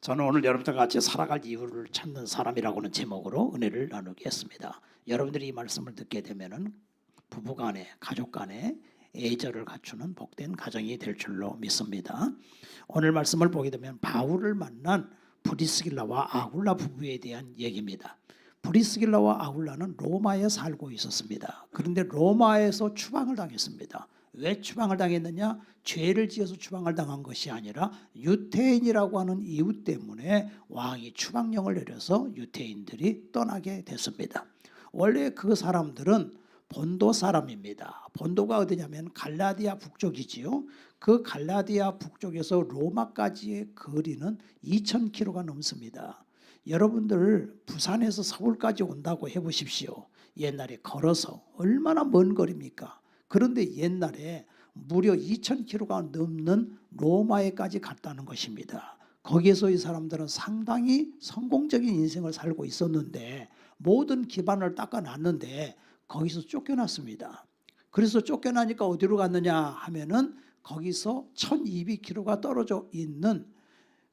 저는 오늘 여러분들과 같이 살아갈 이유를 찾는 사람이라고는 제목으로 은혜를 나누겠습니다. 여러분들이 이 말씀을 듣게 되면은 부부간에 가족간에 애절을 갖추는 복된 가정이 될 줄로 믿습니다. 오늘 말씀을 보게 되면 바울을 만난 브리스길라와 아굴라 부부에 대한 얘기입니다. 브리스길라와 아굴라는 로마에 살고 있었습니다. 그런데 로마에서 추방을 당했습니다. 왜 추방을 당했느냐? 죄를 지어서 추방을 당한 것이 아니라 유태인이라고 하는 이유 때문에 왕이 추방령을 내려서 유태인들이 떠나게 됐습니다. 원래 그 사람들은 본도 사람입니다. 본도가 어디냐면 갈라디아 북쪽이지요. 그 갈라디아 북쪽에서 로마까지의 거리는 2000km가 넘습니다. 여러분들 부산에서 서울까지 온다고 해보십시오. 옛날에 걸어서 얼마나 먼 거리입니까? 그런데 옛날에 무려 2000km가 넘는 로마에까지 갔다는 것입니다. 거기에서 이 사람들은 상당히 성공적인 인생을 살고 있었는데 모든 기반을 닦아놨는데 거기서 쫓겨났습니다. 그래서 쫓겨나니까 어디로 갔느냐 하면은 거기서 1200km가 떨어져 있는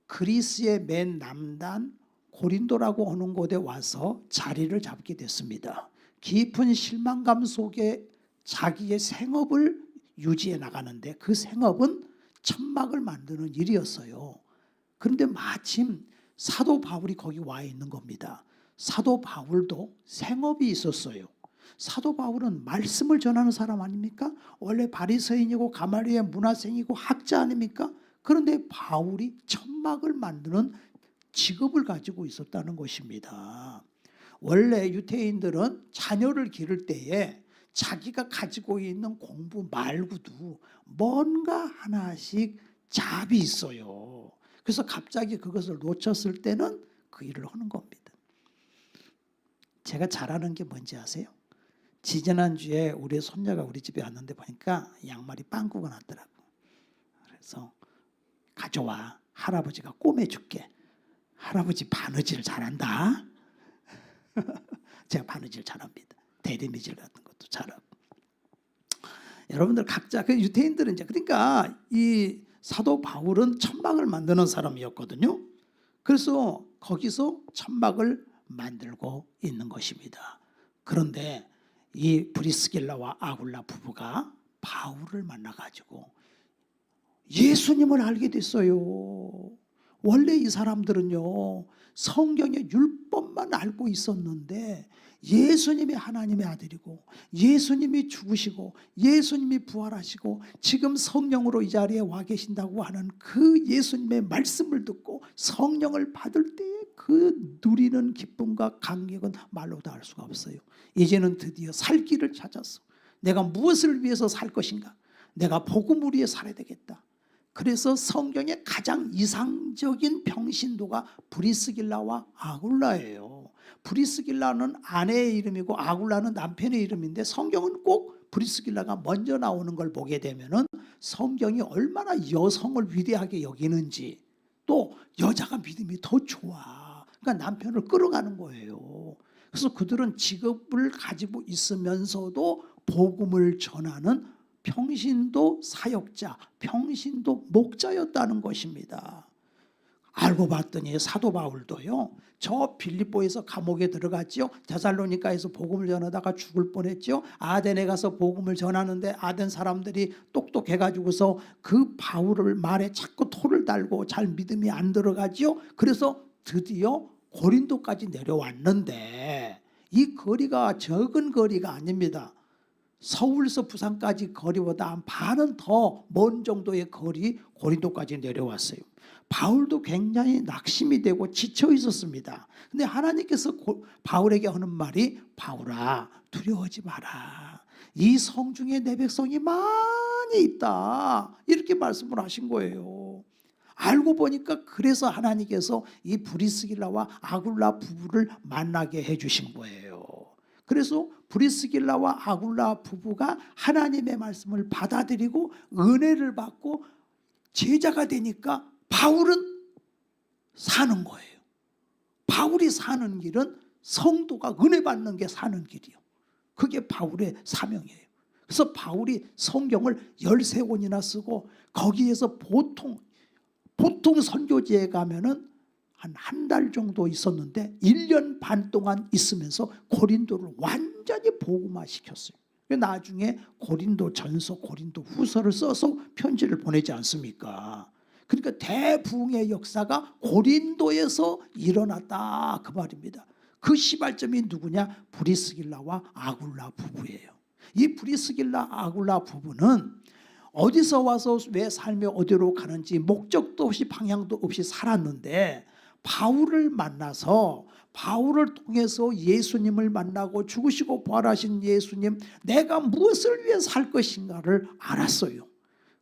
그리스의 맨 남단 고린도라고 하는 곳에 와서 자리를 잡게 됐습니다. 깊은 실망감 속에 자기의 생업을 유지해 나가는데 그 생업은 천막을 만드는 일이었어요. 그런데 마침 사도 바울이 거기 와 있는 겁니다. 사도 바울도 생업이 있었어요. 사도 바울은 말씀을 전하는 사람 아닙니까? 원래 바리새인이고 가말리엘 문화생이고 학자 아닙니까? 그런데 바울이 천막을 만드는 직업을 가지고 있었다는 것입니다. 원래 유태인들은 자녀를 기를 때에 자기가 가지고 있는 공부 말고도 뭔가 하나씩 잡이 있어요. 그래서 갑자기 그것을 놓쳤을 때는 그 일을 하는 겁니다. 제가 잘하는 게 뭔지 아세요? 지지난주에 우리 손녀가 우리 집에 왔는데 보니까 양말이 빵꾸가 났더라고. 그래서 가져와. 할아버지가 꼬매줄게. 할아버지 바느질 잘한다. 제가 바느질 잘합니다. 대리미질 같은 것도 잘하고. 여러분들 각자 그 유태인들은 이제 그러니까 이 사도 바울은 천막을 만드는 사람이었거든요. 그래서 거기서 천막을 만들고 있는 것입니다. 그런데 이 브리스길라와 아굴라 부부가 바울을 만나가지고 예수님을 알게 됐어요. 원래 이 사람들은요 성경의 율법만 알고 있었는데 예수님이 하나님의 아들이고 예수님이 죽으시고 예수님이 부활하시고 지금 성령으로 이 자리에 와 계신다고 하는 그 예수님의 말씀을 듣고 성령을 받을 때에 그 누리는 기쁨과 감격은 말로도 알 수가 없어요. 이제는 드디어 살 길을 찾았어. 내가 무엇을 위해서 살 것인가? 내가 복음을 위해 살아야 되겠다. 그래서 성경의 가장 이상적인 평신도가 브리스길라와 아굴라예요. 브리스길라는 아내의 이름이고 아굴라는 남편의 이름인데 성경은 꼭 브리스길라가 먼저 나오는 걸 보게 되면은 성경이 얼마나 여성을 위대하게 여기는지 또 여자가 믿음이 더 좋아. 그러니까 남편을 끌어가는 거예요. 그래서 그들은 직업을 가지고 있으면서도 복음을 전하는 평신도 사역자, 평신도 목자였다는 것입니다. 알고 봤더니 사도 바울도요. 저 빌립보에서 감옥에 들어갔죠. 데살로니가에서 복음을 전하다가 죽을 뻔했죠. 아덴에 가서 복음을 전하는데 아덴 사람들이 똑똑해가지고서 그 바울을 말에 자꾸 토를 달고 잘 믿음이 안 들어가죠. 그래서 드디어 고린도까지 내려왔는데 이 거리가 적은 거리가 아닙니다. 서울에서 부산까지 거리보다 한 반은 더 먼 정도의 거리 고린도까지 내려왔어요. 바울도 굉장히 낙심이 되고 지쳐 있었습니다. 근데 하나님께서 바울에게 하는 말이 바울아 두려워하지 마라. 이 성중에 내 백성이 많이 있다. 이렇게 말씀을 하신 거예요. 알고 보니까 그래서 하나님께서 이 브리스길라와 아굴라 부부를 만나게 해주신 거예요. 그래서 브리스길라와 아굴라 부부가 하나님의 말씀을 받아들이고 은혜를 받고 제자가 되니까 바울은 사는 거예요. 바울이 사는 길은 성도가 은혜 받는 게 사는 길이요. 그게 바울의 사명이에요. 그래서 바울이 성경을 13권이나 쓰고 거기에서 보통 선교지에 가면은 한 달 정도 있었는데 1년 반 동안 있으면서 고린도를 완전히 복음화시켰어요. 나중에 고린도 전서, 고린도 후서를 써서 편지를 보내지 않습니까? 그러니까 대부흥의 역사가 고린도에서 일어났다 그 말입니다. 그 시발점이 누구냐? 브리스길라와 아굴라 부부예요. 이 브리스길라 아굴라 부부는 어디서 와서 왜 삶이 어디로 가는지 목적도 없이 방향도 없이 살았는데 바울을 만나서 바울을 통해서 예수님을 만나고 죽으시고 부활하신 예수님, 내가 무엇을 위해 살 것인가를 알았어요.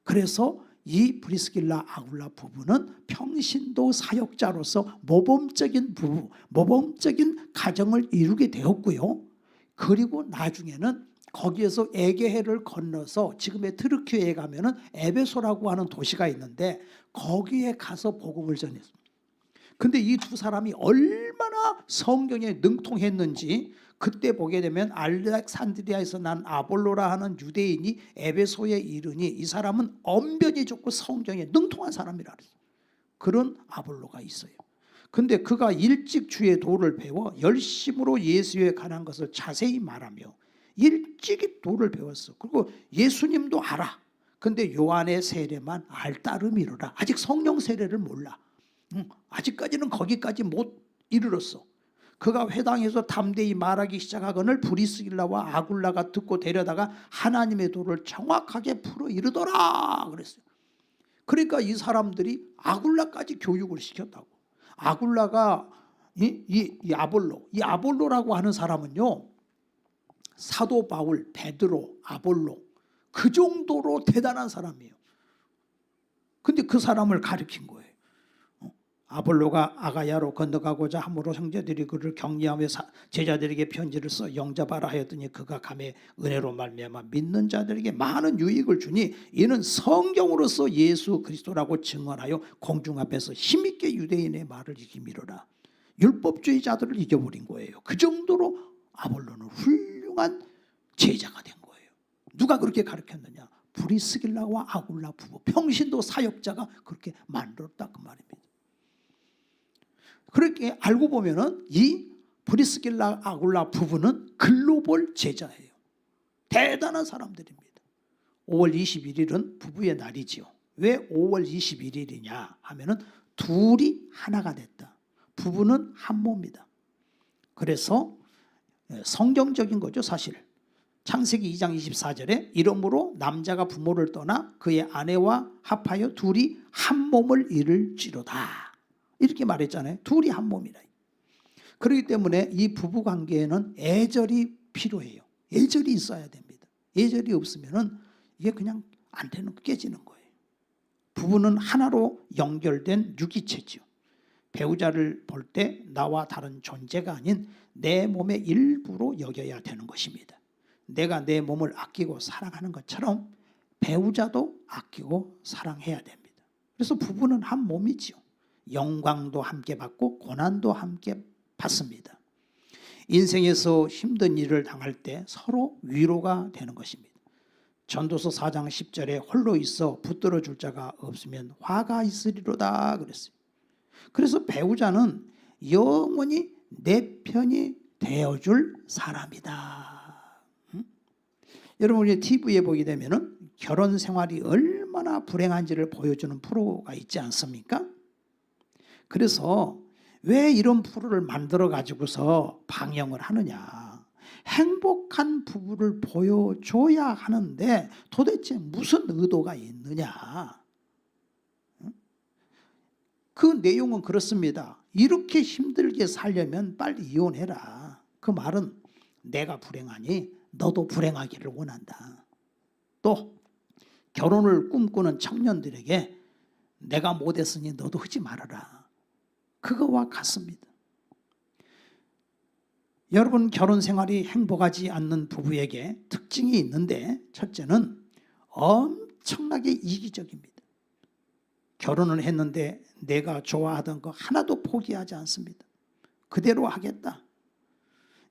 그래서 이 브리스길라 아굴라 부부는 평신도 사역자로서 모범적인 부부, 모범적인 가정을 이루게 되었고요. 그리고 나중에는 거기에서 에게해를 건너서 지금의 트르키예에 가면은 에베소라고 하는 도시가 있는데 거기에 가서 복음을 전했습니다. 근데 이 두 사람이 얼마나 성경에 능통했는지 그때 보게 되면 알렉산드리아에서 난 아볼로라 하는 유대인이 에베소에 이르니 이 사람은 언변이 좋고 성경에 능통한 사람이라 그랬어요. 그런 아볼로가 있어요. 근데 그가 일찍 주의 도를 배워 열심으로 예수에 관한 것을 자세히 말하며 일찍이 도를 배웠어. 그리고 예수님도 알아. 근데 요한의 세례만 알따름이로라. 아직 성령 세례를 몰라. 아직까지는 거기까지 못 이르렀어. 그가 회당에서 담대히 말하기 시작하거늘 브리스길라와 아굴라가 듣고 데려다가 하나님의 도를 정확하게 풀어 이르더라 그랬어요. 그러니까 이 사람들이 아굴라까지 교육을 시켰다고. 아굴라가 이 아볼로라고 하는 사람은요, 사도 바울, 베드로, 아볼로 그 정도로 대단한 사람이에요. 근데 그 사람을 가르친 거예요. 아볼로가 아가야로 건너가고자 함으로 형제들이 그를 격려하며 제자들에게 편지를 써 영접하라 하였더니 그가 감에 은혜로 말미암아 믿는 자들에게 많은 유익을 주니 이는 성경으로서 예수 그리스도라고 증언하여 공중 앞에서 힘있게 유대인의 말을 이기미로라. 율법주의자들을 이겨버린 거예요. 그 정도로 아볼로는 훌륭한 제자가 된 거예요. 누가 그렇게 가르쳤느냐? 브리스길라와 아굴라 부부, 평신도 사역자가 그렇게 만들었다 그 말입니다. 그렇게 알고 보면은 이 브리스길라 아굴라 부부는 글로벌 제자예요. 대단한 사람들입니다. 5월 21일은 부부의 날이지요. 왜 5월 21일이냐 하면은 둘이 하나가 됐다. 부부는 한 몸이다. 그래서 성경적인 거죠, 사실. 창세기 2장 24절에 이러므로 남자가 부모를 떠나 그의 아내와 합하여 둘이 한 몸을 이룰지로다. 이렇게 말했잖아요. 둘이 한 몸이라. 그렇기 때문에 이 부부 관계에는 애절이 필요해요. 애절이 있어야 됩니다. 애절이 없으면 이게 그냥 안 되는, 깨지는 거예요. 부부는 하나로 연결된 유기체죠. 배우자를 볼 때 나와 다른 존재가 아닌 내 몸의 일부로 여겨야 되는 것입니다. 내가 내 몸을 아끼고 사랑하는 것처럼 배우자도 아끼고 사랑해야 됩니다. 그래서 부부는 한 몸이지요. 영광도 함께 받고 고난도 함께 받습니다. 인생에서 힘든 일을 당할 때 서로 위로가 되는 것입니다. 전도서 4장 10절에 홀로 있어 붙들어 줄 자가 없으면 화가 있으리로다 그랬어요. 그래서 배우자는 영원히 내 편이 되어줄 사람이다. 여러분, 우리 TV에 보게 되면 결혼 생활이 얼마나 불행한지를 보여주는 프로가 있지 않습니까? 그래서 왜 이런 프로를 만들어 가지고서 방영을 하느냐. 행복한 부부를 보여줘야 하는데 도대체 무슨 의도가 있느냐. 그 내용은 그렇습니다. 이렇게 힘들게 살려면 빨리 이혼해라. 그 말은 내가 불행하니 너도 불행하기를 원한다. 또 결혼을 꿈꾸는 청년들에게 내가 못했으니 너도 하지 말아라. 그거와 같습니다. 여러분, 결혼 생활이 행복하지 않는 부부에게 특징이 있는데 첫째는 엄청나게 이기적입니다. 결혼을 했는데 내가 좋아하던 거 하나도 포기하지 않습니다. 그대로 하겠다.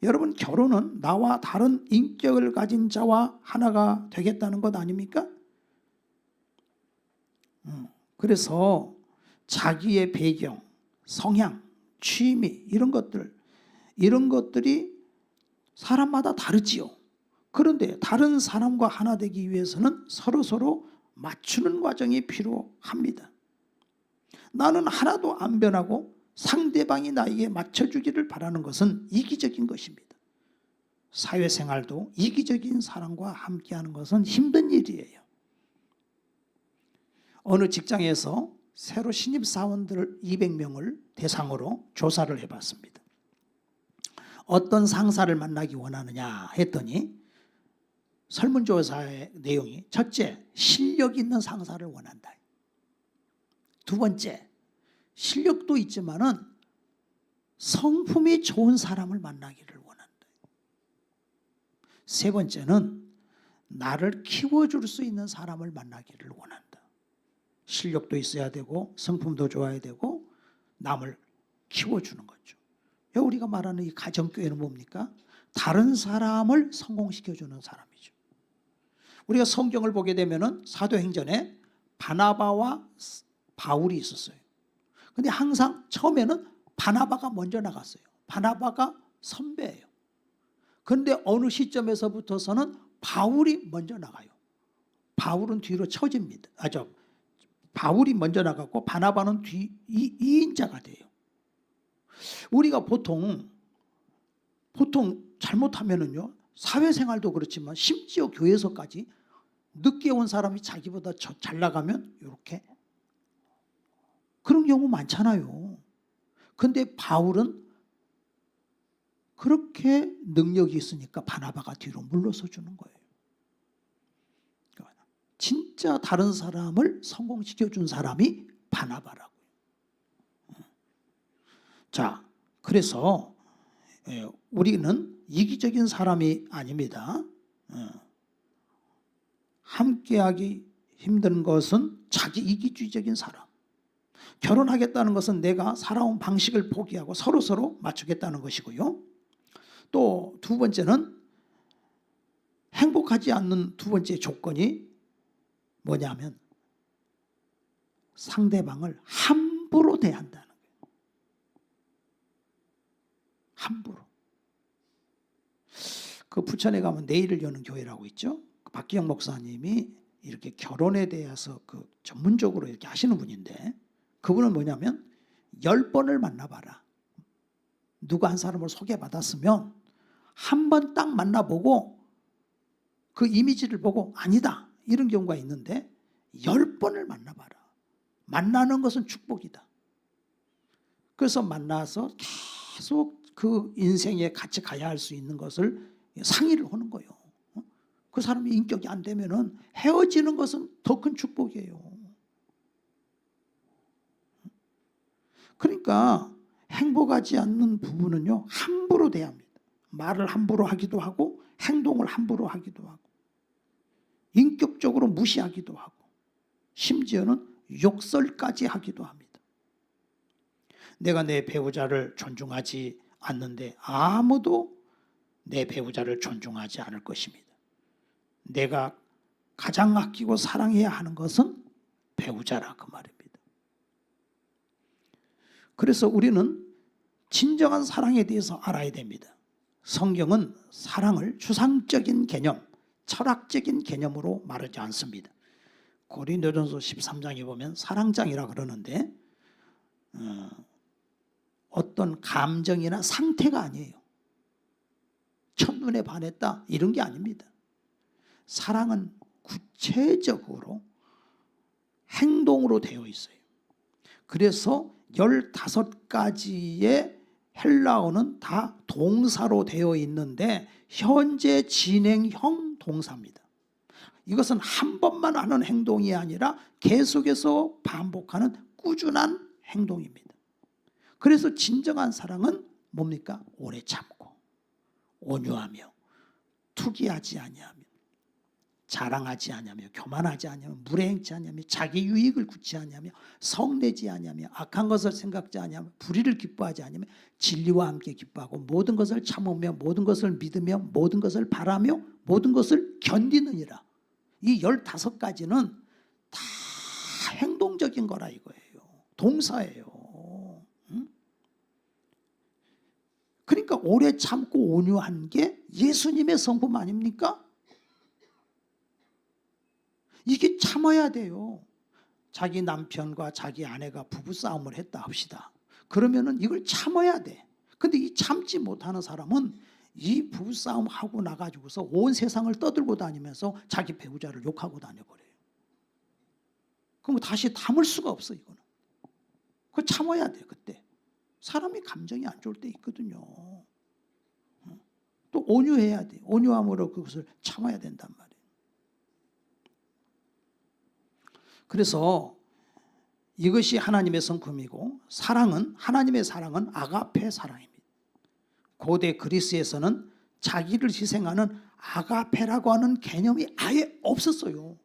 여러분, 결혼은 나와 다른 인격을 가진 자와 하나가 되겠다는 것 아닙니까? 그래서 자기의 배경, 성향, 취미 이런 것들이 사람마다 다르지요. 그런데 다른 사람과 하나 되기 위해서는 서로 맞추는 과정이 필요합니다. 나는 하나도 안 변하고 상대방이 나에게 맞춰주기를 바라는 것은 이기적인 것입니다. 사회생활도 이기적인 사람과 함께하는 것은 힘든 일이에요. 어느 직장에서 새로 신입사원들 200명을 대상으로 조사를 해봤습니다. 어떤 상사를 만나기 원하느냐 했더니 설문조사의 내용이 첫째, 실력 있는 상사를 원한다. 두 번째, 실력도 있지만은 성품이 좋은 사람을 만나기를 원한다. 세 번째는 나를 키워줄 수 있는 사람을 만나기를 원한다. 실력도 있어야 되고 성품도 좋아야 되고 남을 키워주는 거죠. 우리가 말하는 이 가정교회는 뭡니까? 다른 사람을 성공시켜주는 사람이죠. 우리가 성경을 보게 되면은 사도행전에 바나바와 바울이 있었어요. 근데 항상 처음에는 바나바가 먼저 나갔어요. 바나바가 선배예요. 그런데 어느 시점에서부터서는 바울이 먼저 나가요. 바울은 뒤로 처집니다. 바울이 먼저 나갔고 바나바는 뒤 2인자가 돼요. 우리가 보통 잘못하면은요, 사회생활도 그렇지만 심지어 교회에서까지 늦게 온 사람이 자기보다 잘 나가면 이렇게 그런 경우 많잖아요. 근데 바울은 그렇게 능력이 있으니까 바나바가 뒤로 물러서 주는 거예요. 진짜 다른 사람을 성공시켜준 사람이 바나바라고요. 자, 그래서 우리는 이기적인 사람이 아닙니다. 함께하기 힘든 것은 자기 이기주의적인 사람. 결혼하겠다는 것은 내가 살아온 방식을 포기하고 서로 맞추겠다는 것이고요. 또 두 번째는 행복하지 않는 두 번째 조건이 뭐냐면 상대방을 함부로 대한다는 거예요. 함부로. 그 부천에 가면 내일을 여는 교회라고 있죠. 박기영 목사님이 이렇게 결혼에 대해서 그 전문적으로 이렇게 하시는 분인데, 그분은 뭐냐면 10번을 만나봐라. 누가 한 사람을 소개받았으면 한 번 딱 만나보고 그 이미지를 보고 아니다 이런 경우가 있는데 10번을 만나봐라. 만나는 것은 축복이다. 그래서 만나서 계속 그 인생에 같이 가야 할 수 있는 것을 상의를 하는 거예요. 그 사람이 인격이 안 되면은 헤어지는 것은 더 큰 축복이에요. 그러니까 행복하지 않는 부부는요, 함부로 대합니다. 말을 함부로 하기도 하고 행동을 함부로 하기도 하고 인격적으로 무시하기도 하고 심지어는 욕설까지 하기도 합니다. 내가 내 배우자를 존중하지 않는데 아무도 내 배우자를 존중하지 않을 것입니다. 내가 가장 아끼고 사랑해야 하는 것은 배우자라 그 말입니다. 그래서 우리는 진정한 사랑에 대해서 알아야 됩니다. 성경은 사랑을 추상적인 개념, 철학적인 개념으로 말하지 않습니다. 고린도전서 13장에 보면 사랑장이라 그러는데 어떤 감정이나 상태가 아니에요. 첫눈에 반했다 이런 게 아닙니다. 사랑은 구체적으로 행동으로 되어 있어요. 그래서 15가지의 헬라어는 다 동사로 되어 있는데 현재 진행형 동사입니다. 이것은 한 번만 하는 행동이 아니라 계속해서 반복하는 꾸준한 행동입니다. 그래서 진정한 사랑은 뭡니까? 오래 참고 온유하며 투기하지 아니하며 자랑하지 아니하며 교만하지 아니하며 무례행치 아니하며 자기 유익을 구치 아니하며 성내지 아니하며 악한 것을 생각지 아니하며 불의를 기뻐하지 아니하며 진리와 함께 기뻐하고 모든 것을 참으며 모든 것을 믿으며 모든 것을 바라며 모든 것을 견디느니라. 이 15가지는 다 행동적인 거라 이거예요. 동사예요. 응? 오래 참고 온유한 게 예수님의 성품 아닙니까? 이게 참아야 돼요. 자기 남편과 자기 아내가 부부싸움을 했다 합시다. 그러면은 이걸 참아야 돼. 근데 이 참지 못하는 사람은 이 부부싸움 하고 나가지고서 온 세상을 떠들고 다니면서 자기 배우자를 욕하고 다녀버려요. 그럼 다시 담을 수가 없어. 이거는 그거 참아야 돼. 그때 사람이 감정이 안 좋을 때 있거든요. 또 온유해야 돼. 온유함으로 그것을 참아야 된단 말이에요. 그래서 이것이 하나님의 성품이고, 하나님의 사랑은 아가페 사랑입니다. 고대 그리스에서는 자기를 희생하는 아가페라고 하는 개념이 아예 없었어요.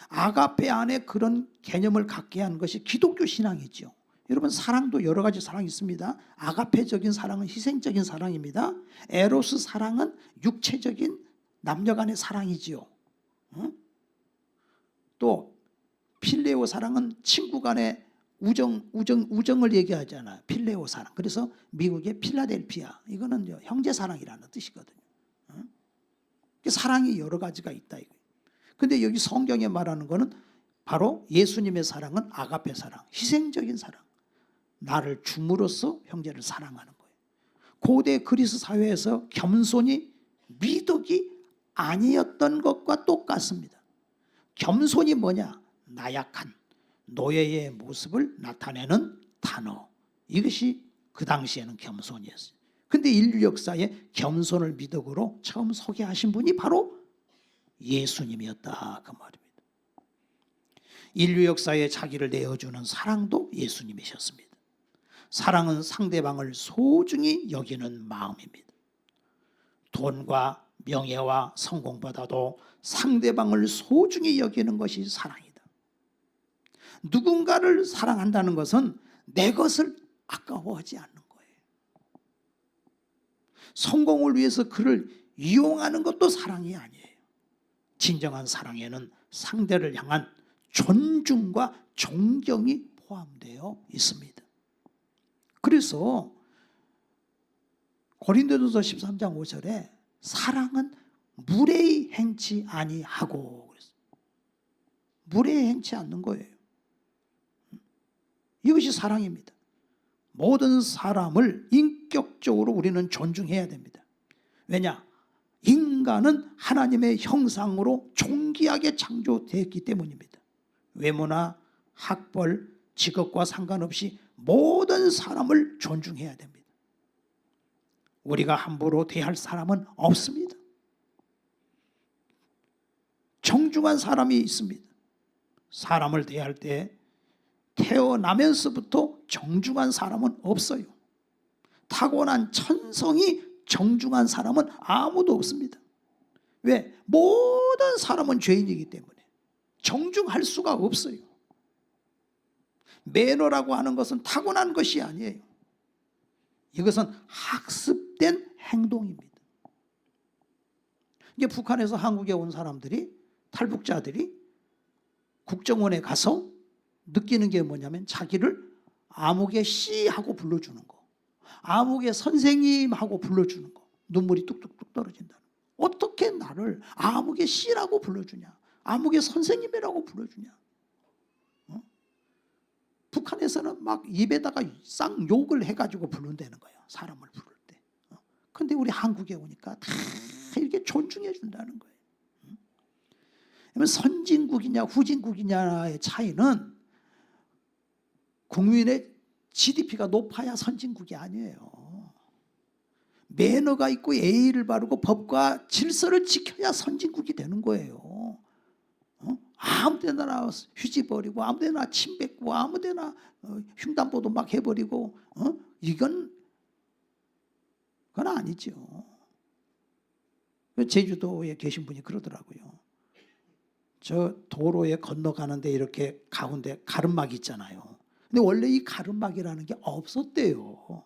아가페 안에 그런 개념을 갖게 한 것이 기독교 신앙이죠. 여러분, 사랑도 여러 가지 사랑이 있습니다. 아가페적인 사랑은 희생적인 사랑입니다. 에로스 사랑은 육체적인 남녀 간의 사랑이지요. 또 필레오 사랑은 친구 간의 우정을 얘기하잖아요. 필레오 사랑. 그래서 미국의 필라델피아, 이거는 형제 사랑이라는 뜻이거든요. 사랑이 여러 가지가 있다. 근데 여기 성경에 말하는 거는 바로 예수님의 사랑은 아가페 사랑, 희생적인 사랑. 나를 줌으로써 형제를 사랑하는 거예요. 고대 그리스 사회에서 겸손이 미덕이 아니었던 것과 똑같습니다. 겸손이 뭐냐? 나약한 노예의 모습을 나타내는 단어. 이것이 그 당시에는 겸손이었어요. 근데 인류 역사에 겸손을 미덕으로 처음 소개하신 분이 바로 예수님이었다, 그 말입니다. 인류 역사에 자기를 내어주는 사랑도 예수님이셨습니다. 사랑은 상대방을 소중히 여기는 마음입니다. 돈과 명예와 성공보다도 상대방을 소중히 여기는 것이 사랑이다. 누군가를 사랑한다는 것은 내 것을 아까워하지 않는 거예요. 성공을 위해서 그를 이용하는 것도 사랑이 아니에요. 진정한 사랑에는 상대를 향한 존중과 존경이 포함되어 있습니다. 그래서 고린도전서 13장 5절에 사랑은 무례히 행치 아니하고, 무례히 행치 않는 거예요. 이것이 사랑입니다. 모든 사람을 인격적으로 우리는 존중해야 됩니다. 왜냐? 인간은 하나님의 형상으로 존귀하게 창조되었기 때문입니다. 외모나 학벌, 직업과 상관없이 모든 사람을 존중해야 됩니다. 우리가 함부로 대할 사람은 없습니다. 정중한 사람이 있습니다. 사람을 대할 때 태어나면서부터 정중한 사람은 없어요. 타고난 천성이 정중한 사람은 아무도 없습니다. 왜? 모든 사람은 죄인이기 때문에 정중할 수가 없어요. 매너라고 하는 것은 타고난 것이 아니에요. 이것은 학습된 행동입니다. 이게 북한에서 한국에 온 사람들이, 탈북자들이 국정원에 가서 느끼는 게 뭐냐면 자기를 아무개 씨 하고 불러주는 거, 아무개 선생님 하고 불러주는 거, 눈물이 뚝뚝뚝 떨어진다. 어떻게 나를 아무개 씨라고 불러주냐, 아무개 선생님이라고 불러주냐. 북한에서는 막 입에다가 쌍욕을 해가지고 부른다는 거예요, 사람을 부를 때. 근데 우리 한국에 오니까 다 이렇게 존중해 준다는 거예요. 선진국이냐 후진국이냐의 차이는 국민의 GDP가 높아야 선진국이 아니에요. 매너가 있고 예의를 바르고 법과 질서를 지켜야 선진국이 되는 거예요. 아무 데나 휴지 버리고 아무 데나 침 뱉고 아무 데나 흉담보도 막 해버리고 그건 아니죠. 제주도에 계신 분이 그러더라고요. 저 도로에 건너가는데 이렇게 가운데 가름막이 있잖아요. 근데 원래 이 가름막이라는 게 없었대요.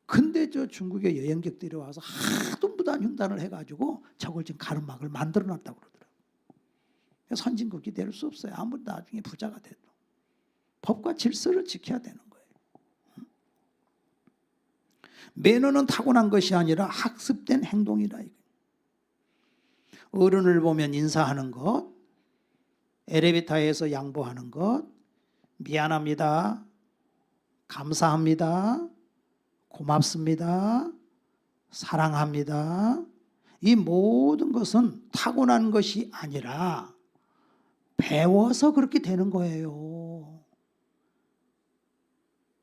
근데 저 중국의 여행객들이 와서 하도 무단 횡단을 해가지고 저걸 지금 가름막을 만들어 놨다고 그러더라고요. 선진국이 될 수 없어요. 아무리 나중에 부자가 돼도 법과 질서를 지켜야 되는 거예요. 매너는 타고난 것이 아니라 학습된 행동이다. 어른을 보면 인사하는 것, 엘리베이터에서 양보하는 것, 미안합니다, 감사합니다, 고맙습니다, 사랑합니다. 이 모든 것은 타고난 것이 아니라 배워서 그렇게 되는 거예요.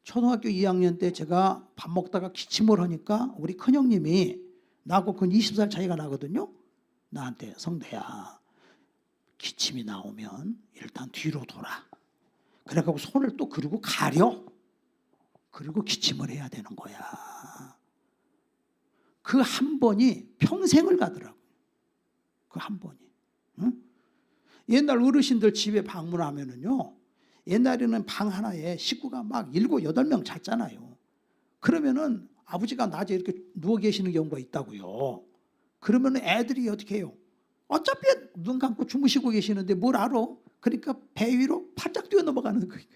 초등학교 2학년 때 제가 밥 먹다가 기침을 하니까 우리 큰형님이, 나하고 그 20살 차이가 나거든요. 나한테 성대야, 기침이 나오면 일단 뒤로 돌아. 그래갖고 손을 또 그리고 가려. 그리고 기침을 해야 되는 거야. 그 한 번이 평생을 가더라고. 그 한 번이. 응? 옛날 어르신들 집에 방문하면은요, 옛날에는 방 하나에 식구가 막 7, 8명 잤잖아요. 그러면은 아버지가 낮에 이렇게 누워 계시는 경우가 있다고요. 그러면 애들이 어떻게 해요? 어차피 눈 감고 주무시고 계시는데 뭘 알아? 그러니까 배 위로 팔짝 뛰어 넘어가는 거예요.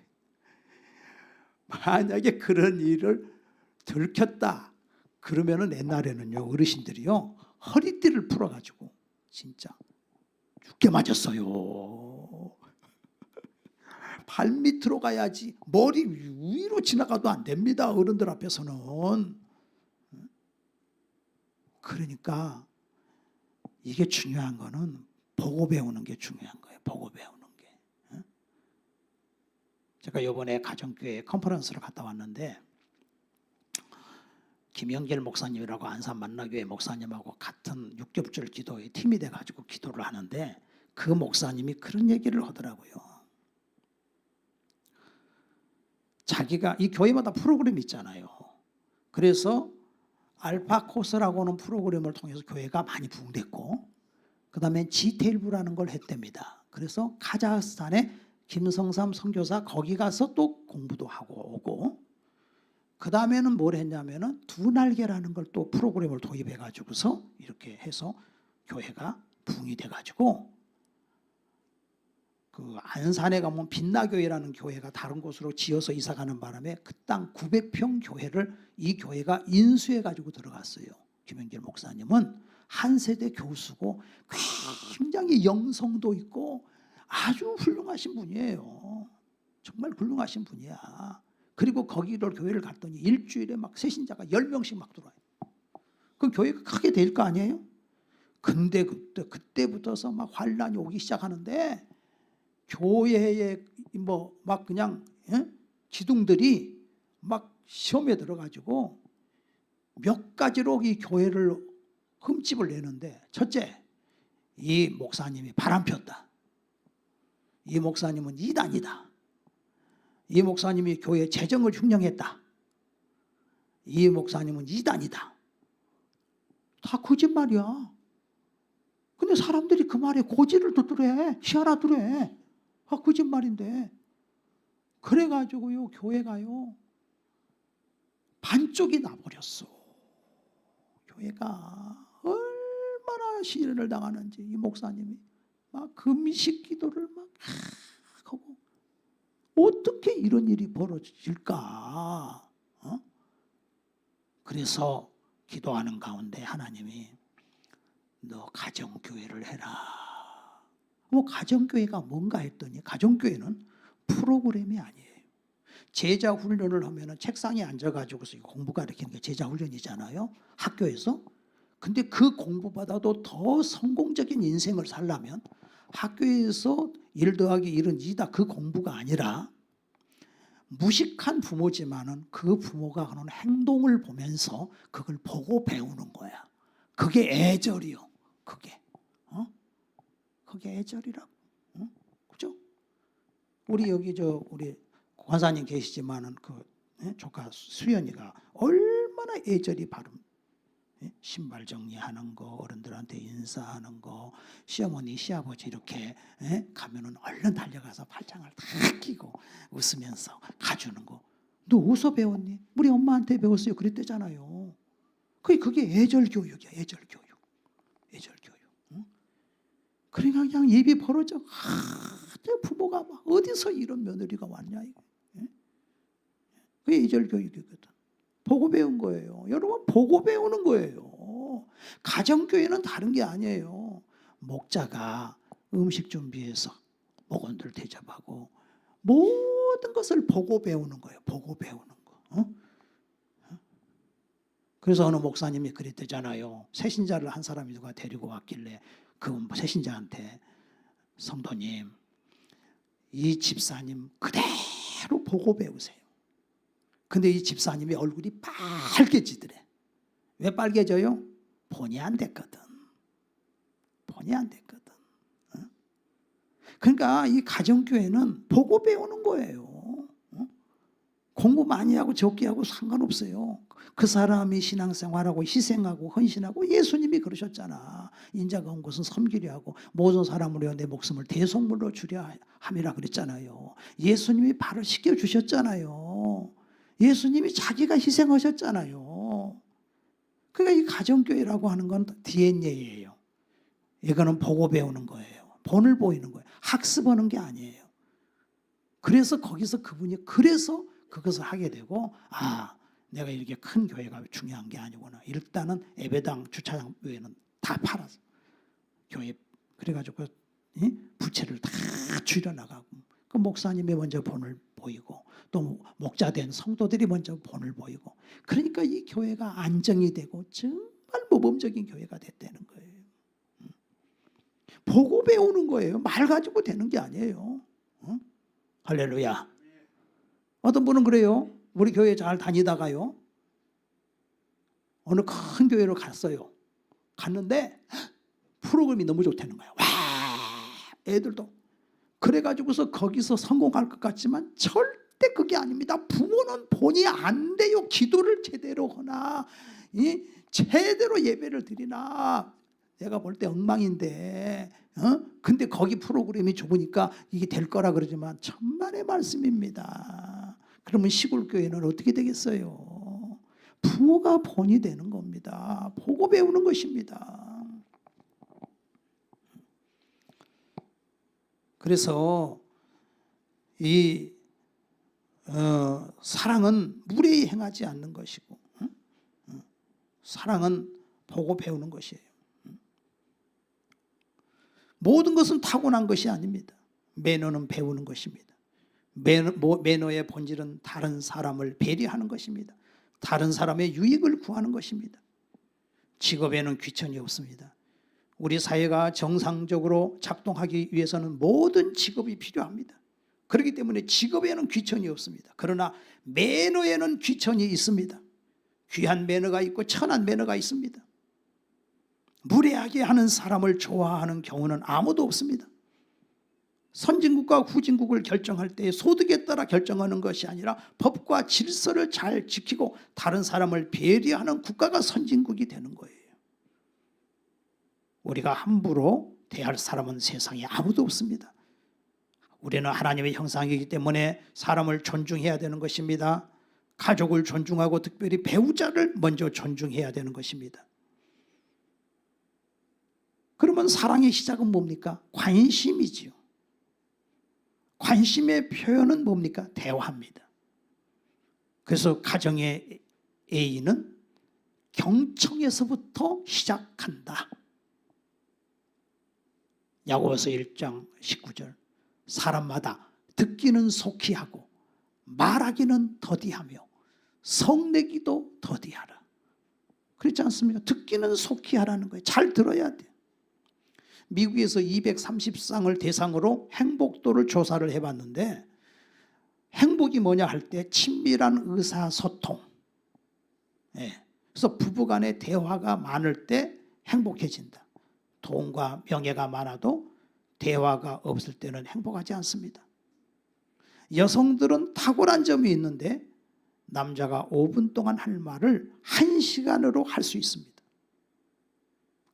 만약에 그런 일을 들켰다 그러면은 옛날에는요, 어르신들이요, 허리띠를 풀어가지고 진짜 죽게 맞았어요. 발 밑으로 가야지 머리 위로 지나가도 안 됩니다. 어른들 앞에서는. 그러니까 이게 중요한 거는 보고 배우는 게 중요한 거예요. 보고 배우는 게. 제가 이번에 가정교회 컨퍼런스를 갔다 왔는데, 김영길 목사님이라고 안산 만나교회 목사님하고 같은 육겹줄 기도의 팀이 돼가지고 기도를 하는데, 그 목사님이 그런 얘기를 하더라고요. 자기가 이 교회마다 프로그램이 있잖아요. 그래서 알파 코스라고 하는 프로그램을 통해서 교회가 많이 부흥됐고, 그 다음에 지테일부라는 걸 했답니다. 그래서 카자흐스탄에 김성삼 선교사 거기 가서 또 공부도 하고 오고, 그 다음에는 뭘 했냐면은 두 날개라는 걸 또 프로그램을 도입해 가지고서 이렇게 해서 교회가 부흥이 돼 가지고, 그 안산에 가면 빛나교회라는 교회가 다른 곳으로 지어서 이사 가는 바람에 그 땅 900평 교회를 이 교회가 인수해 가지고 들어갔어요. 김영길 목사님은 한 세대 교수고 굉장히 영성도 있고 아주 훌륭하신 분이에요. 정말 훌륭하신 분이야. 그리고 거기를 교회를 갔더니 일주일에 막 새신자가 10명씩 막 들어와요. 그럼 교회가 크게 될 거 아니에요? 근데 그때부터서 막 환란이 오기 시작하는데, 교회에 뭐 막 그냥 기둥들이 막 시험에 들어가지고 몇 가지로 이 교회를 흠집을 내는데, 첫째, 이 목사님이 바람 폈다. 이 목사님은 이단이다. 이 목사님이 교회 재정을 흉령했다. 이 목사님은 이단이다. 다 거짓말이야. 근데 사람들이 그 말에 고지를 듣더래. 희한하더래. 아, 거짓말인데. 그래가지고요, 교회가요, 반쪽이 나버렸어. 교회가 얼마나 시련을 당하는지. 이 목사님이 막 금식 기도를 막 하고, 어떻게 이런 일이 벌어질까? 그래서 기도하는 가운데 하나님이 너 가정교회를 해라. 뭐 가정교회가 뭔가 했더니, 가정교회는 프로그램이 아니에요. 제자 훈련을 하면은 책상에 앉아가지고서 공부 가르치는 게 제자 훈련이잖아요, 학교에서. 근데 그 공부보다도 더 성공적인 인생을 살려면 학교에서 1 더하기 1은 2다 그 공부가 아니라, 무식한 부모지만은 그 부모가 하는 행동을 보면서 그걸 보고 배우는 거야. 그게 애절이요. 그게 애절이라고. 그죠? 우리 여기 우리 권사님 계시지만은 그 조카 수연이가 얼마나 애절이 바른, 신발 정리하는 거, 어른들한테 인사하는 거, 시어머니 시아버지 이렇게 가면은 얼른 달려가서 팔짱을 다 끼고 웃으면서 가주는 거. 너 어디서 배웠니? 우리 엄마한테 배웠어요. 그랬대잖아요. 그게 애절교육이야. 애절교육. 애절교육. 그러니까 그냥 입이 벌어져. 부모가 막 어디서 이런 며느리가 왔냐 이거. 그게 애절교육이거든. 보고 배운 거예요. 여러분, 보고 배우는 거예요. 가정교회는 다른 게 아니에요. 목자가 음식 준비해서 목원들 대접하고 모든 것을 보고 배우는 거예요. 보고 배우는 거. 그래서 어느 목사님이 그랬대잖아요. 새신자를 한 사람이 누가 데리고 왔길래 그 새신자한테, 성도님, 이 집사님 그대로 보고 배우세요. 근데 이 집사님이 얼굴이 빨개지더래. 왜 빨개져요? 본이 안 됐거든. 본이 안 됐거든. 그러니까 이 가정교회는 보고 배우는 거예요. 공부 많이 하고 적게 하고 상관없어요. 그 사람이 신앙생활하고 희생하고 헌신하고, 예수님이 그러셨잖아. 인자가 온 것은 섬기려 하고 모든 사람을 위하여 내 목숨을 대속물로 주려 함이라 그랬잖아요. 예수님이 발을 씻겨주셨잖아요. 예수님이 자기가 희생하셨잖아요. 그러니까 이 가정교회라고 하는 건 DNA예요. 이거는 보고 배우는 거예요. 본을 보이는 거예요. 학습하는 게 아니에요. 그래서 거기서 그분이 그래서 그것을 하게 되고, 내가 이렇게 큰 교회가 중요한 게 아니구나. 일단은 예배당 주차장 외에는 다 팔아서 교회, 그래가지고 부채를 다 줄여나가고, 그 목사님이 먼저 본을 보이고 또 목자된 성도들이 먼저 본을 보이고, 그러니까 이 교회가 안정이 되고 정말 모범적인 교회가 됐다는 거예요. 보고 배우는 거예요. 말 가지고 되는 게 아니에요. 할렐루야. 어떤 분은 그래요. 우리 교회 잘 다니다가요, 어느 큰 교회로 갔어요. 갔는데 프로그램이 너무 좋다는 거예요. 와, 애들도. 그래가지고서 거기서 성공할 것 같지만 절대 그게 아닙니다. 부모는 본이 안 돼요. 기도를 제대로 하나, 제대로 예배를 드리나, 내가 볼 때 엉망인데, 근데 거기 프로그램이 좋으니까 이게 될 거라 그러지만 천만의 말씀입니다. 그러면 시골 교회는 어떻게 되겠어요? 부모가 본이 되는 겁니다. 보고 배우는 것입니다. 그래서 이 사랑은 무례히 행하지 않는 것이고, 사랑은 보고 배우는 것이에요. 모든 것은 타고난 것이 아닙니다. 매너는 배우는 것입니다. 매너의 본질은 다른 사람을 배려하는 것입니다. 다른 사람의 유익을 구하는 것입니다. 직업에는 귀천이 없습니다. 우리 사회가 정상적으로 작동하기 위해서는 모든 직업이 필요합니다. 그렇기 때문에 직업에는 귀천이 없습니다. 그러나 매너에는 귀천이 있습니다. 귀한 매너가 있고 천한 매너가 있습니다. 무례하게 하는 사람을 좋아하는 경우는 아무도 없습니다. 선진국과 후진국을 결정할 때 소득에 따라 결정하는 것이 아니라 법과 질서를 잘 지키고 다른 사람을 배려하는 국가가 선진국이 되는 거예요. 우리가 함부로 대할 사람은 세상에 아무도 없습니다. 우리는 하나님의 형상이기 때문에 사람을 존중해야 되는 것입니다. 가족을 존중하고 특별히 배우자를 먼저 존중해야 되는 것입니다. 그러면 사랑의 시작은 뭡니까? 관심이지요. 관심의 표현은 뭡니까? 대화입니다. 그래서 가정의 A는 경청에서부터 시작한다. 야고보서 1장 19절, 사람마다 듣기는 속히 하고 말하기는 더디하며 성내기도 더디하라. 그렇지 않습니까? 듣기는 속히 하라는 거예요. 잘 들어야 돼요. 미국에서 230쌍을 대상으로 행복도를 조사를 해봤는데, 행복이 뭐냐 할 때 친밀한 의사소통, 그래서 부부간의 대화가 많을 때 행복해진다. 돈과 명예가 많아도 대화가 없을 때는 행복하지 않습니다. 여성들은 탁월한 점이 있는데 남자가 5분 동안 할 말을 1시간으로 할 수 있습니다.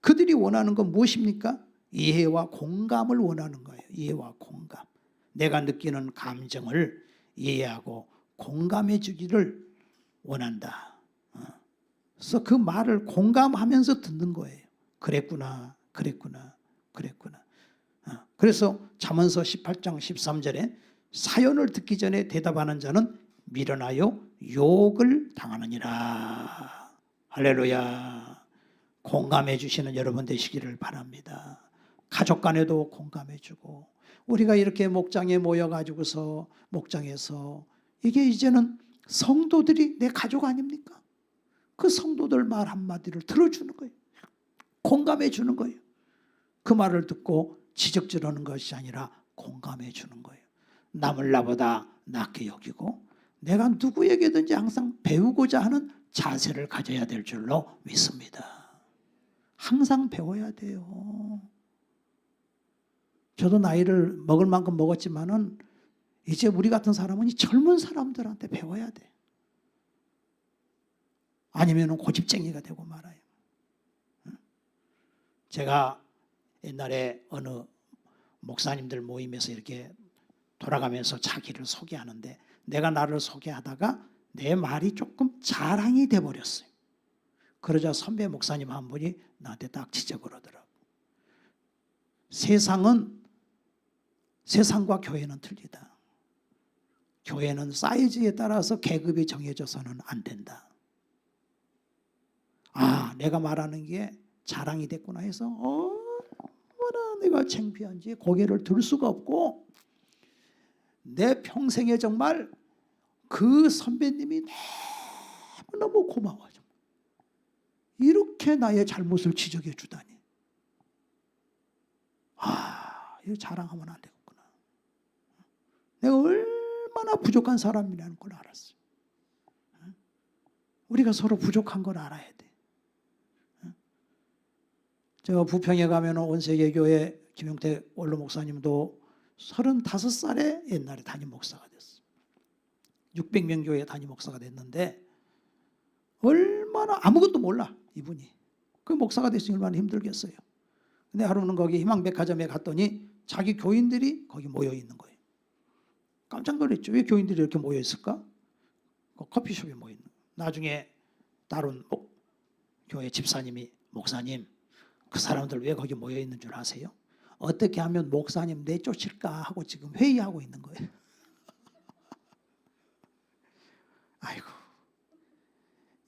그들이 원하는 건 무엇입니까? 이해와 공감을 원하는 거예요. 이해와 공감. 내가 느끼는 감정을 이해하고 공감해 주기를 원한다. 그래서 그 말을 공감하면서 듣는 거예요. 그랬구나, 그랬구나, 그랬구나. 그래서 잠언서 18장 13절에 사연을 듣기 전에 대답하는 자는 미련하여 욕을 당하느니라. 할렐루야. 공감해 주시는 여러분 되시기를 바랍니다. 가족 간에도 공감해 주고, 우리가 이렇게 목장에 모여가지고서 목장에서 이게 이제는 성도들이 내 가족 아닙니까? 그 성도들 말 한마디를 들어주는 거예요. 공감해 주는 거예요. 그 말을 듣고 지적질하는 것이 아니라 공감해 주는 거예요. 남을 나보다 낫게 여기고 내가 누구에게든지 항상 배우고자 하는 자세를 가져야 될 줄로 믿습니다. 항상 배워야 돼요. 저도 나이를 먹을 만큼 먹었지만은 이제 우리 같은 사람은 이 젊은 사람들한테 배워야 돼. 아니면은 고집쟁이가 되고 말아요. 제가 옛날에 어느 목사님들 모임에서 이렇게 돌아가면서 자기를 소개하는데 내가 나를 소개하다가 내 말이 조금 자랑이 돼버렸어요. 그러자 선배 목사님 한 분이 나한테 딱 지적을 하더라고요. 세상과 교회는 틀리다. 교회는 사이즈에 따라서 계급이 정해져서는 안 된다. 아, 내가 말하는 게 자랑이 됐구나 해서 얼마나 내가 창피한지 고개를 들 수가 없고, 내 평생에 정말 그 선배님이 너무너무 고마워요. 이렇게 나의 잘못을 지적해 주다니. 아, 이거 자랑하면 안 되겠구나. 내가 얼마나 부족한 사람이라는 걸 알았어요. 우리가 서로 부족한 걸 알아야 돼. 제가 부평에 가면 온세계교회 김용태 원로 목사님도 35살에 옛날에 담임 목사가 됐어요. 600명 교회 담임 목사가 됐는데 얼마나 아무것도 몰라 이분이. 그 목사가 됐으니 얼마나 힘들겠어요. 근데 하루는 거기 희망백화점에 갔더니 자기 교인들이 거기 모여 있는 거예요. 깜짝 놀랐죠. 왜 교인들이 이렇게 모여 있을까? 그 커피숍에 모여 있는 거예요. 나중에 다른 교회 집사님이 목사님, 그 사람들 왜 거기 모여 있는 줄 아세요? 어떻게 하면 목사님 내쫓을까 하고 지금 회의하고 있는 거예요. 아이고,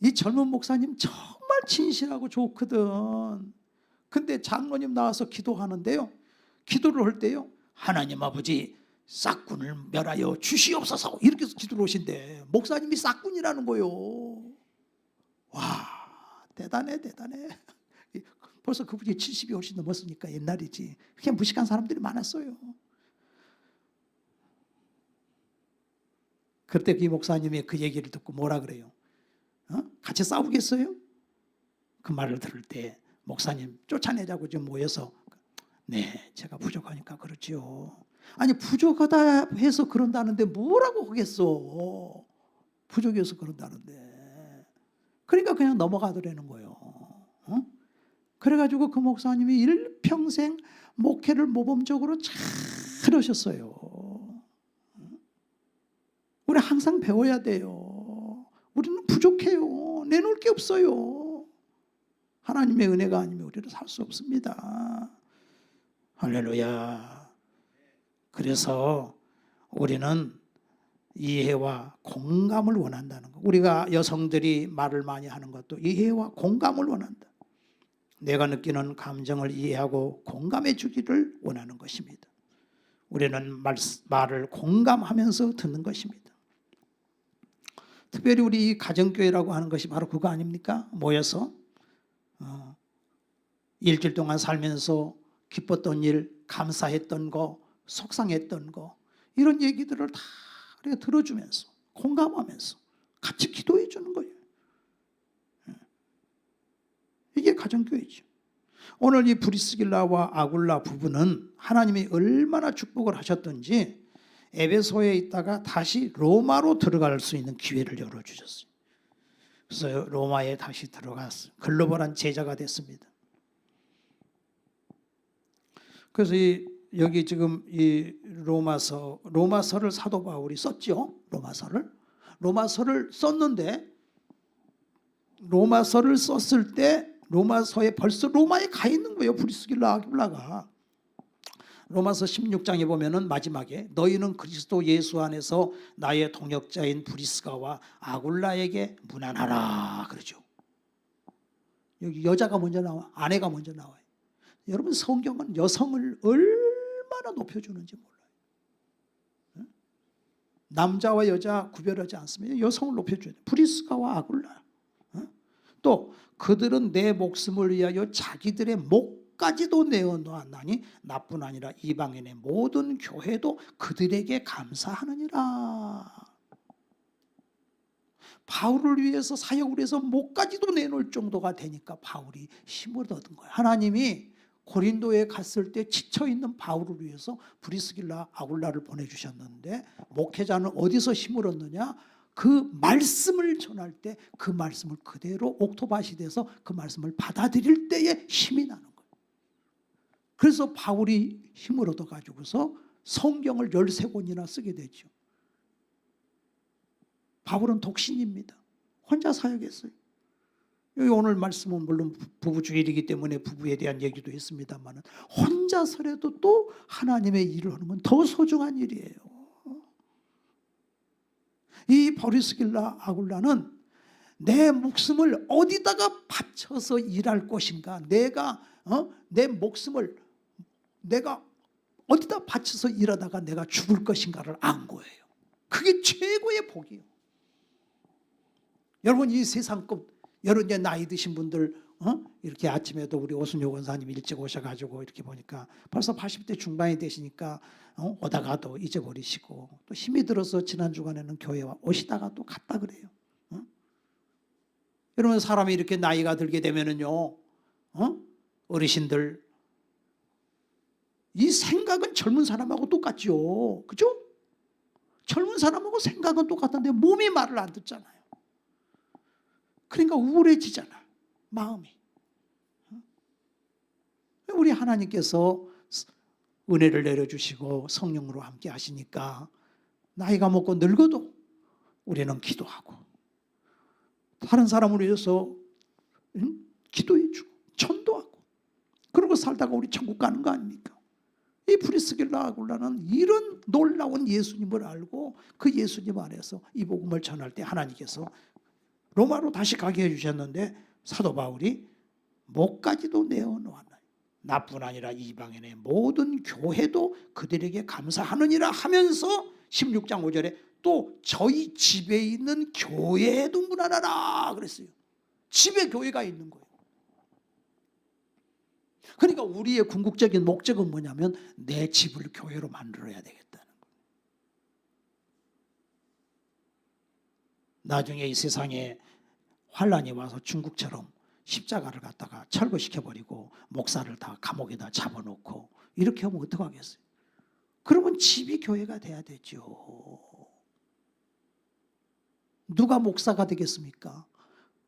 이 젊은 목사님 정말 진실하고 좋거든. 근데 장로님 나와서 기도하는데요, 기도를 할 때요, 하나님 아버지 싹군을 멸하여 주시옵소서 이렇게 해서 기도를 하신대. 목사님이 싹군이라는 거요. 와, 대단해. 벌써 그분이 70이 훨씬 넘었으니까 옛날이지. 그냥 무식한 사람들이 많았어요. 그때 그 목사님이 그 얘기를 듣고 뭐라 그래요? 같이 싸우겠어요? 그 말을 들을 때 목사님 쫓아내자고 지금 모여서, 네, 제가 부족하니까 그렇지요. 아니, 부족하다 해서 그런다는데 뭐라고 하겠어. 부족해서 그런다는데. 그러니까 그냥 넘어가더라는 거예요. 그래가지고 그 목사님이 일평생 목회를 모범적으로 잘 하셨어요. 우리 항상 배워야 돼요. 우리는 부족해요. 내놓을 게 없어요. 하나님의 은혜가 아니면 우리는 살 수 없습니다. 할렐루야. 그래서 우리는 이해와 공감을 원한다는 거. 우리가 여성들이 말을 많이 하는 것도 이해와 공감을 원한다. 내가 느끼는 감정을 이해하고 공감해 주기를 원하는 것입니다. 우리는 말을 공감하면서 듣는 것입니다. 특별히 우리 가정교회라고 하는 것이 바로 그거 아닙니까? 모여서 일주일 동안 살면서 기뻤던 일, 감사했던 거, 속상했던 거, 이런 얘기들을 다 우리가 들어주면서 공감하면서 같이 기도해 주는 거예요. 이게 가정교회죠. 오늘 이 브리스길라와 아굴라 부부는 하나님이 얼마나 축복을 하셨던지 에베소에 있다가 다시 로마로 들어갈 수 있는 기회를 열어주셨어요. 그래서 로마에 다시 들어갔어요. 글로벌한 제자가 됐습니다. 그래서 여기 지금 이 로마서를 사도 바울이 썼죠. 로마서를 썼는데, 로마서를 썼을 때 로마서에 벌써 로마에 가 있는 거예요. 브리스길라 아굴라가. 로마서 16장에 보면은 마지막에 너희는 그리스도 예수 안에서 나의 동역자인 브리스가와 아굴라에게 문안하라 그러죠. 여기 여자가 먼저 나와, 아내가 먼저 나와요. 여러분, 성경은 여성을 얼마나 높여주는지 몰라요. 남자와 여자 구별하지 않습니다. 여성을 높여줘야 돼요. 브리스가와 아굴라. 또 그들은 내 목숨을 위하여 자기들의 목까지도 내어놓았나니 나뿐 아니라 이방인의 모든 교회도 그들에게 감사하느니라. 바울을 위해서, 사역을 위해서 목까지도 내놓을 정도가 되니까 바울이 힘을 얻은 거예요. 하나님이 고린도에 갔을 때 지쳐있는 바울을 위해서 브리스길라 아굴라를 보내주셨는데, 목회자는 어디서 힘을 얻느냐? 그 말씀을 전할 때 그 말씀을 그대로 옥토밭이 돼서 그 말씀을 받아들일 때에 힘이 나는 거예요. 그래서 바울이 힘을 얻어가지고서 성경을 13권이나 쓰게 되죠. 바울은 독신입니다. 혼자 사역했어요. 여기 오늘 말씀은 물론 부부주일이기 때문에 부부에 대한 얘기도 했습니다만, 혼자서라도 또 하나님의 일을 하는 건 더 소중한 일이에요. 이 브리스길라 아굴라는 내 목숨을 어디다가 바쳐서 일할 것인가, 내 목숨을 내가 어디다 바쳐서 일하다가 내가 죽을 것인가를 안 거예요. 그게 최고의 복이에요. 여러분, 이 세상 끝, 여러분 이제 나이 드신 분들, 이렇게 아침에도 우리 오순요 권사님 일찍 오셔가지고 이렇게 보니까 벌써 80대 중반이 되시니까 오다가도 잊어버리시고, 또 힘이 들어서 지난 주간에는 교회 오시다가 또 갔다 그래요. 여러분, 사람이 이렇게 나이가 들게 되면은요, 어르신들 이 생각은 젊은 사람하고 똑같죠, 그죠? 젊은 사람하고 생각은 똑같은데 몸이 말을 안 듣잖아요. 그러니까 우울해지잖아, 마음이. 우리 하나님께서 은혜를 내려주시고 성령으로 함께 하시니까 나이가 먹고 늙어도 우리는 기도하고, 다른 사람을 위해서 기도해주고 전도하고, 그러고 살다가 우리 천국 가는 거 아닙니까? 이 브리스길라 아굴라는 이런 놀라운 예수님을 알고 그 예수님 안에서 이 복음을 전할 때 하나님께서 로마로 다시 가게 해주셨는데, 사도 바울이 목까지도 내어놓았나니 나뿐 아니라 이방인의 모든 교회도 그들에게 감사하느니라 하면서 16장 5절에 또 저희 집에 있는 교회에도 문안하라 그랬어요. 집에 교회가 있는 거예요. 그러니까 우리의 궁극적인 목적은 뭐냐면 내 집을 교회로 만들어야 되겠다는 거예요. 나중에 이 세상에 환란이 와서 중국처럼 십자가를 갖다가 철거시켜버리고 목사를 다 감옥에다 잡아놓고 이렇게 하면 어떡하겠어요? 그러면 집이 교회가 돼야 되죠. 누가 목사가 되겠습니까?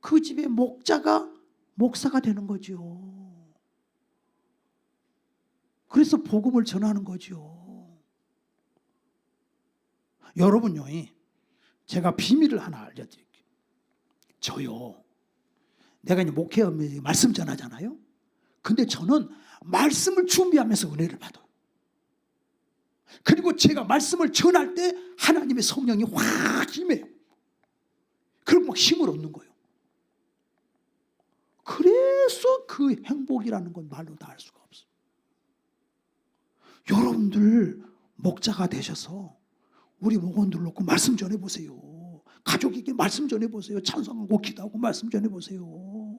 그 집의 목자가 목사가 되는 거죠. 그래서 복음을 전하는 거죠. 여러분요, 제가 비밀을 하나 알려드릴게요. 저요, 내가 이제 목회하면서 말씀 전하잖아요. 근데 저는 말씀을 준비하면서 은혜를 받아요. 그리고 제가 말씀을 전할 때 하나님의 성령이 확 임해요. 그럼 막 힘을 얻는 거예요. 그래서 그 행복이라는 건 말로 다 알 수가 없어요. 여러분들 목자가 되셔서 우리 목원들 놓고 말씀 전해보세요. 가족에게 말씀 전해보세요. 찬송하고 기도하고 말씀 전해보세요.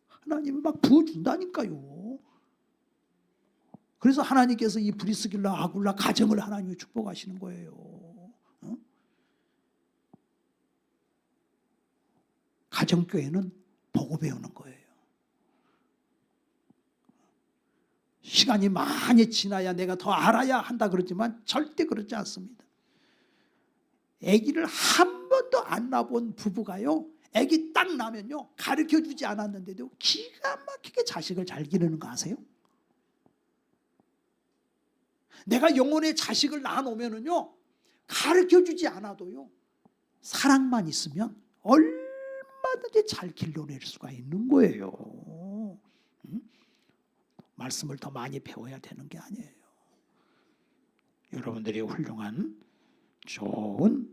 하나님이 막 부어준다니까요. 그래서 하나님께서 이 브리스길라 아굴라 가정을 하나님이 축복하시는 거예요. 가정교회는 보고 배우는 거예요. 시간이 많이 지나야 내가 더 알아야 한다 그러지만 절대 그렇지 않습니다. 아기를 한 번도 안 낳아본 부부가요, 아기 딱 나면요 가르쳐주지 않았는데도 기가 막히게 자식을 잘 기르는 거 아세요? 내가 영혼의 자식을 낳아놓으면요 가르쳐주지 않아도요 사랑만 있으면 얼마든지 잘 길러낼 수가 있는 거예요. 말씀을 더 많이 배워야 되는 게 아니에요. 여러분들이 훌륭한 좋은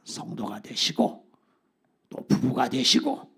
성도가 되시고 또 부부가 되시고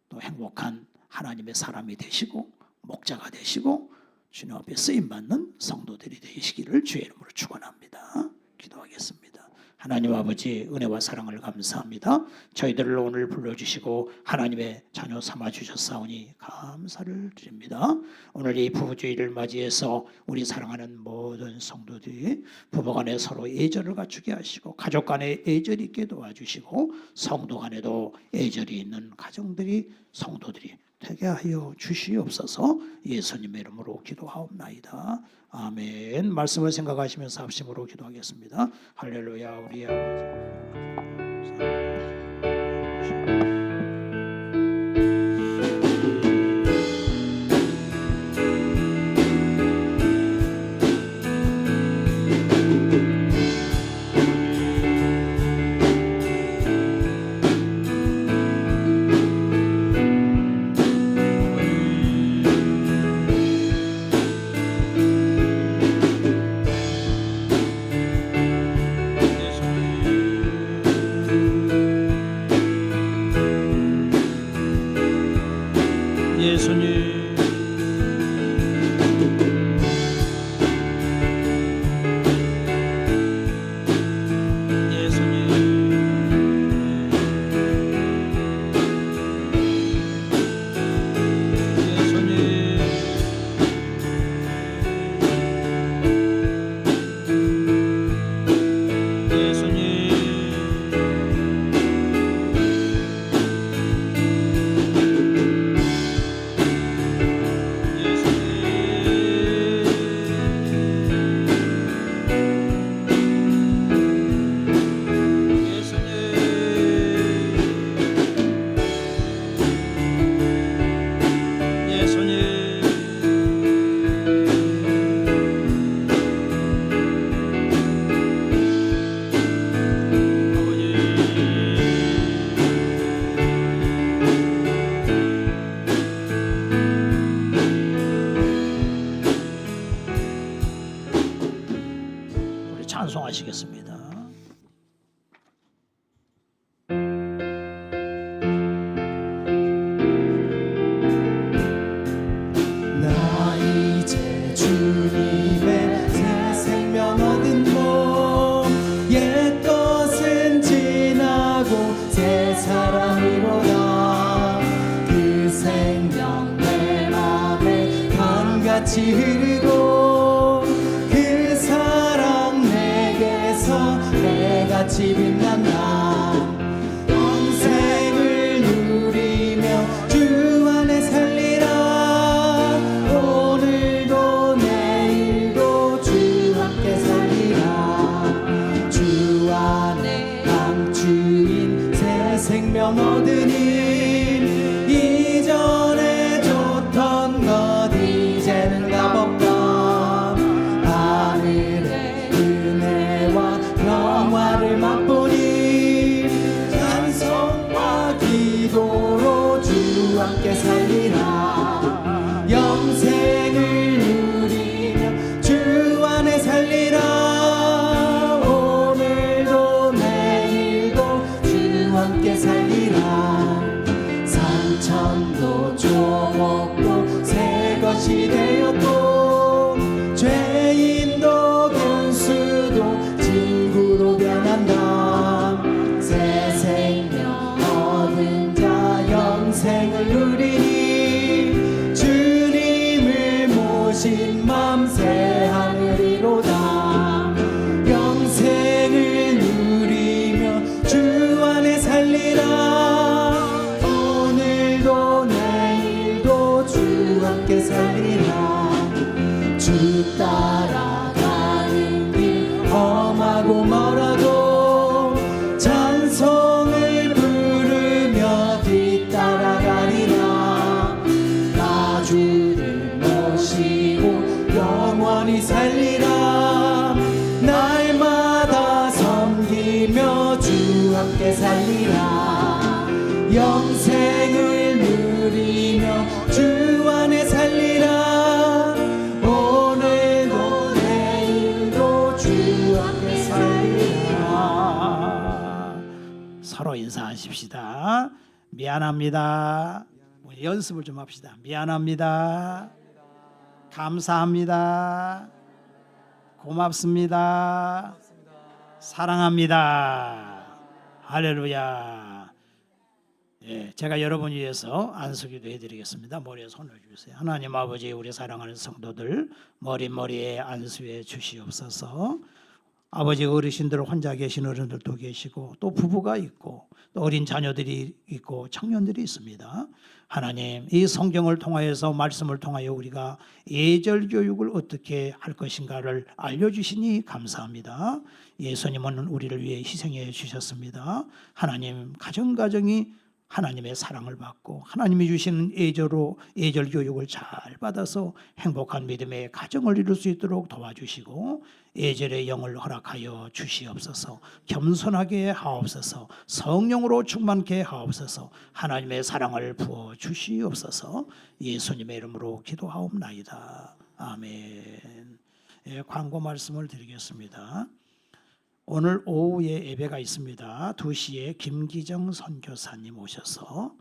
또 행복한 하나님의 사람이 되시고 목자가 되시고 주님 앞에 쓰임받는 성도들이 되시기를 주의 이름으로 축원합니다. 기도하겠습니다. 하나님 아버지 은혜와 사랑을 감사합니다. 저희들을 오늘 불러주시고 하나님의 자녀 삼아주셨사오니 감사를 드립니다. 오늘 이 부부주의를 맞이해서 우리 사랑하는 모든 성도들이 부부간에 서로 애절을 갖추게 하시고 가족간에 애절이 있게 도와주시고 성도간에도 애절이 있는 가정들이 성도들이 되게 하여 주시옵소서. 예수님의 이름으로 기도하옵나이다. 아멘. 말씀을 생각하시면서 합심으로 기도하겠습니다. 할렐루야. 우리 찬송하시겠습니다. 나 이제 주님의 새 생명 얻은 몸 옛 것은 지나고 새 사람이로다. 그 생명 내 맘에 강같이 흐르고 그 사랑 내게서 내같이 빛난다. 영생을 누리며 주 안에 살리라. 오늘도 내일도 주 함께 살리라. 주 안에 감추인 새 생명 얻으니 이전에 좋던 것 이제는 값없다. 하늘의 은혜와 평화를 맛보니 찬송과 기도로 주 함께 살리라. 영생을 누리며 주 안에 살리라. 오늘도 내일도 주 함께 살리라. 산천도 조목도 새 것이 되었고 죄인도 군수도 친구로 변한다. 새 생명 얻은 자 영생을 누리니 주님을 모신 맘 새 하늘이로다. 영생을 누리며 주 안에 살리라. 오늘도 내일도 주 함께 살리라. 주 따라가는 길 험하고 멀어도 찬송을 부르며 뒤따라가리라. 나 주를 모시고 영원히 살리라. 날마다 섬기며 주 함께 살리라. 영생을 누리며 주 안에 살리라. 서로 인사하십시다. 미안합니다. 우리 연습을 좀 합시다. 미안합니다. 감사합니다. 고맙습니다. 사랑합니다. 할렐루야. 예, 제가 여러분 위해서 안수기도 해드리겠습니다. 머리에 손을 주세요. 하나님 아버지, 우리 사랑하는 성도들 머리에 안수해 주시옵소서. 아버지, 어르신들 혼자 계신 어른들도 계시고 또 부부가 있고 또 어린 자녀들이 있고 청년들이 있습니다. 하나님, 이 성경을 통하여서 말씀을 통하여 우리가 예절 교육을 어떻게 할 것인가를 알려주시니 감사합니다. 예수님은 우리를 위해 희생해 주셨습니다. 하나님, 가정가정이 하나님의 사랑을 받고 하나님이 주시는 예절 교육을 잘 받아서 행복한 믿음의 가정을 이룰 수 있도록 도와주시고 예절의 영을 허락하여 주시옵소서. 겸손하게 하옵소서. 성령으로 충만케 하옵소서. 하나님의 사랑을 부어 주시옵소서. 예수님의 이름으로 기도하옵나이다. 아멘. 예, 광고 말씀을 드리겠습니다. 오늘 오후에 예배가 있습니다. 2시에 김기정 선교사님 오셔서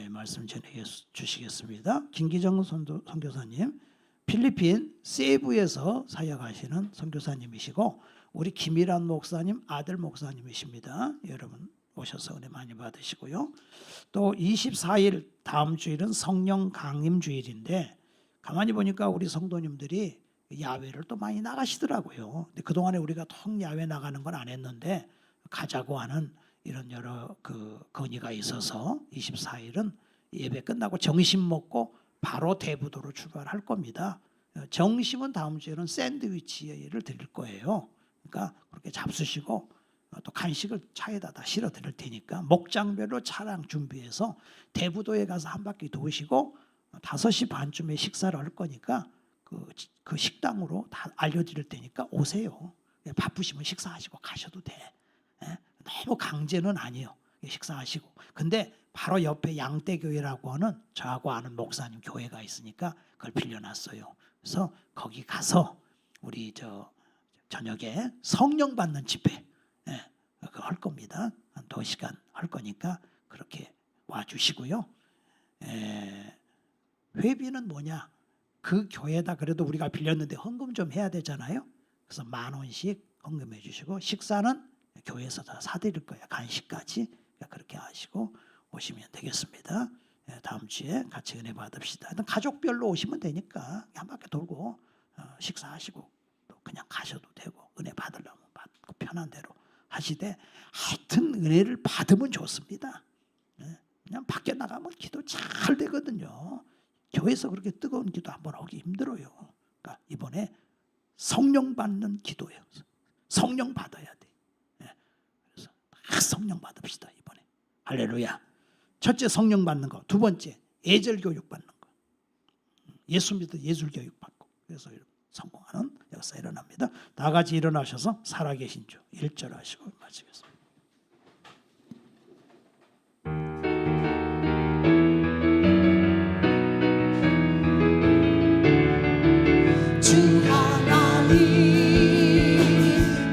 말씀 전해 주시겠습니다. 김기정 선교사님, 필리핀 세부에서 사역하시는 선교사님이시고 우리 김일환 목사님 아들 목사님이십니다. 여러분 오셔서 은혜 많이 받으시고요. 또 24일 다음 주일은 성령 강림 주일인데 가만히 보니까 우리 성도님들이 야외를 또 많이 나가시더라고요. 근데 그동안에 우리가 통 야외 나가는 건 안 했는데 가자고 하는 이런 여러 건의가 있어서 24일은 예배 끝나고 점심 먹고 바로 대부도로 출발할 겁니다. 점심은 다음 주에는 샌드위치를 드릴 거예요. 그러니까 그렇게 잡수시고 또 간식을 차에다 다 실어 드릴 테니까 목장별로 차량 준비해서 대부도에 가서 한 바퀴 도시고 5시 반쯤에 식사를 할 거니까 그 식당으로 다 알려드릴 테니까 오세요. 바쁘시면 식사하시고 가셔도 돼. 너무 강제는 아니에요. 식사하시고. 근데 바로 옆에 양떼교회라고 하는 저하고 아는 목사님 교회가 있으니까 그걸 빌려놨어요. 그래서 거기 가서 우리 저녁에 성령 받는 집회 그거 할 겁니다. 한 2시간 할 거니까 그렇게 와주시고요. 회비는 뭐냐? 그 교회에다 그래도 우리가 빌렸는데 헌금 좀 해야 되잖아요. 그래서 10,000원씩 헌금해 주시고 식사는 교회에서 다 사드릴 거예요. 간식까지. 그렇게 하시고 오시면 되겠습니다. 다음 주에 같이 은혜 받읍시다. 일단 가족별로 오시면 되니까 한 바퀴 돌고 식사하시고 또 그냥 가셔도 되고 은혜 받으려면 받고 편한 대로 하시되 하여튼 은혜를 받으면 좋습니다. 그냥 밖에 나가면 기도 잘 되거든요. 교회에서 그렇게 뜨거운 기도 한번 하기 힘들어요. 그러니까 이번에 성령 받는 기도예요. 성령 받아야 돼. 그래서 성령 받읍시다 이번에. 할렐루야. 첫째 성령 받는 거. 두 번째 예절 교육 받는 거. 예수 믿어 예술 교육 받고. 그래서 성공하는 역사 일어납니다. 다 같이 일어나셔서 살아계신 주 1절 하시고 마치겠습니다.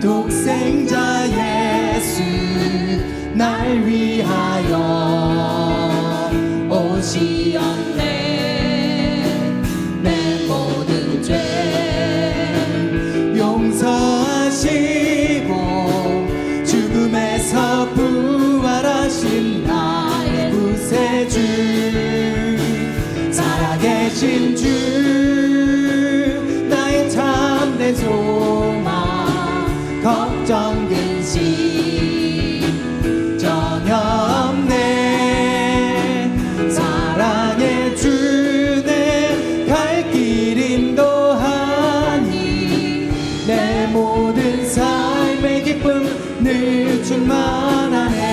독생자 예수 날 위하여 오시었네. 내 모든 죄 용서하시고 죽음에서 부활하신 나의 구세주 살아계신 주 나의 참된 소망 걱정 근심 전혀 없네. 사랑의 주내 갈 길 인도하니 내 모든 삶의 기쁨 늘 충만하네.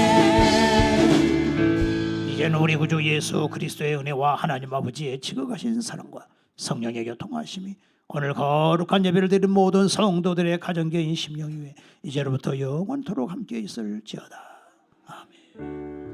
이제는 우리 구주 예수 그리스도의 은혜와 하나님 아버지의 지극하신 사랑과 성령의 교통하심이 오늘 거룩한 예배를 드린 모든 성도들의 가정교인 심령 위에 이제로부터 영원토록 함께 있을지어다. 아멘.